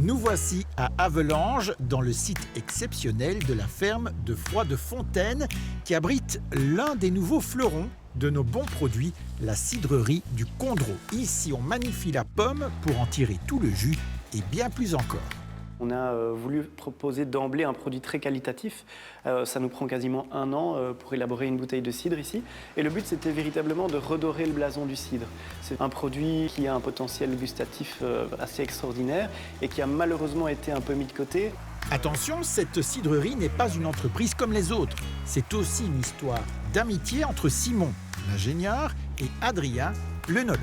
Nous voici à Havelange, dans le site exceptionnel de la ferme de Froid-de-Fontaine, qui abrite l'un des nouveaux fleurons de nos bons produits, la cidrerie du Condro. Ici, on magnifie la pomme pour en tirer tout le jus et bien plus encore. On a voulu proposer d'emblée un produit très qualitatif. Ça nous prend quasiment 1 an pour élaborer une bouteille de cidre ici. Et le but, c'était véritablement de redorer le blason du cidre. C'est un produit qui a un potentiel gustatif assez extraordinaire et qui a malheureusement été un peu mis de côté. Attention, cette cidrerie n'est pas une entreprise comme les autres. C'est aussi une histoire d'amitié entre Simon, l'ingénieur, et Adrien, l'œnologue.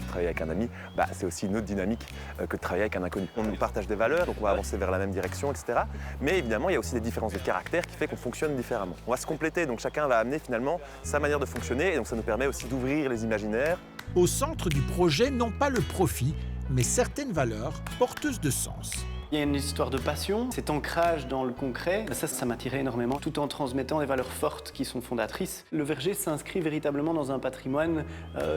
Travailler avec un ami, c'est aussi une autre dynamique que de travailler avec un inconnu. On partage des valeurs, donc on va avancer vers la même direction, etc. Mais évidemment, il y a aussi des différences de caractère qui fait qu'on fonctionne différemment. On va se compléter, donc chacun va amener finalement sa manière de fonctionner, et donc ça nous permet aussi d'ouvrir les imaginaires. Au centre du projet, non pas le profit, mais certaines valeurs porteuses de sens. Il y a une histoire de passion, cet ancrage dans le concret, ça m'attirait énormément, tout en transmettant des valeurs fortes qui sont fondatrices. Le verger s'inscrit véritablement dans un patrimoine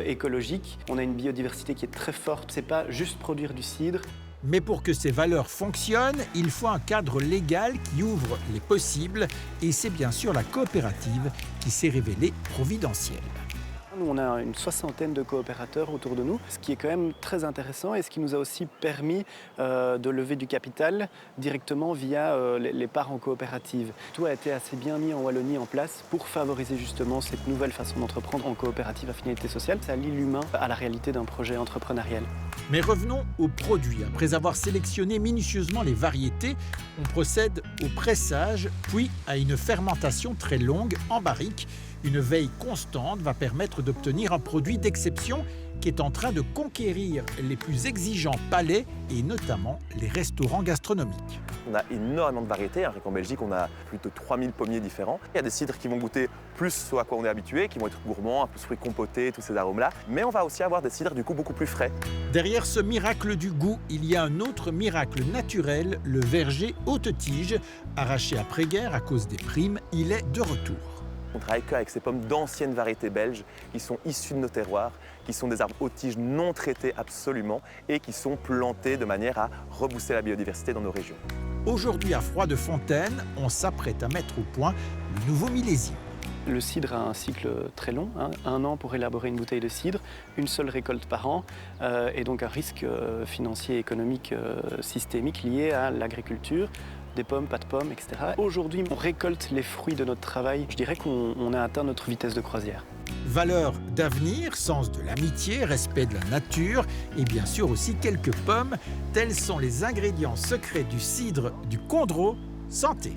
écologique. On a une biodiversité qui est très forte, c'est pas juste produire du cidre. Mais pour que ces valeurs fonctionnent, il faut un cadre légal qui ouvre les possibles, et c'est bien sûr la coopérative qui s'est révélée providentielle. Nous, on a une 60aine de coopérateurs autour de nous, ce qui est quand même très intéressant et ce qui nous a aussi permis de lever du capital directement via les parts en coopérative. Tout a été assez bien mis en Wallonie en place pour favoriser justement cette nouvelle façon d'entreprendre en coopérative à finalité sociale. Ça lie l'humain à la réalité d'un projet entrepreneurial. Mais revenons aux produits. Après avoir sélectionné minutieusement les variétés, on procède au pressage, puis à une fermentation très longue en barrique. Une veille constante va permettre d'obtenir un produit d'exception qui est en train de conquérir les plus exigeants palais et notamment les restaurants gastronomiques. On a énormément de variétés, rien qu'en Belgique, on a plus de 3000 pommiers différents. Il y a des cidres qui vont goûter plus ce à quoi on est habitué, qui vont être gourmands, un peu fruits compotés, tous ces arômes-là. Mais on va aussi avoir des cidres du coup beaucoup plus frais. Derrière ce miracle du goût, il y a un autre miracle naturel, le verger haute-tige. Arraché après-guerre à cause des primes, il est de retour. On travaille qu'avec ces pommes d'anciennes variétés belges qui sont issues de nos terroirs, qui sont des arbres haute tiges non traités absolument et qui sont plantés de manière à rebooster la biodiversité dans nos régions. Aujourd'hui à Froid-de-Fontaine, on s'apprête à mettre au point le nouveau millésime. Le cidre a un cycle très long, 1 an pour élaborer une bouteille de cidre, une seule récolte par an, et donc un risque financier et économique systémique lié à l'agriculture. Des pommes, pas de pommes, etc. Aujourd'hui, on récolte les fruits de notre travail. Je dirais qu'on a atteint notre vitesse de croisière. Valeurs d'avenir, sens de l'amitié, respect de la nature et bien sûr aussi quelques pommes. Tels sont les ingrédients secrets du cidre du Condro. Santé!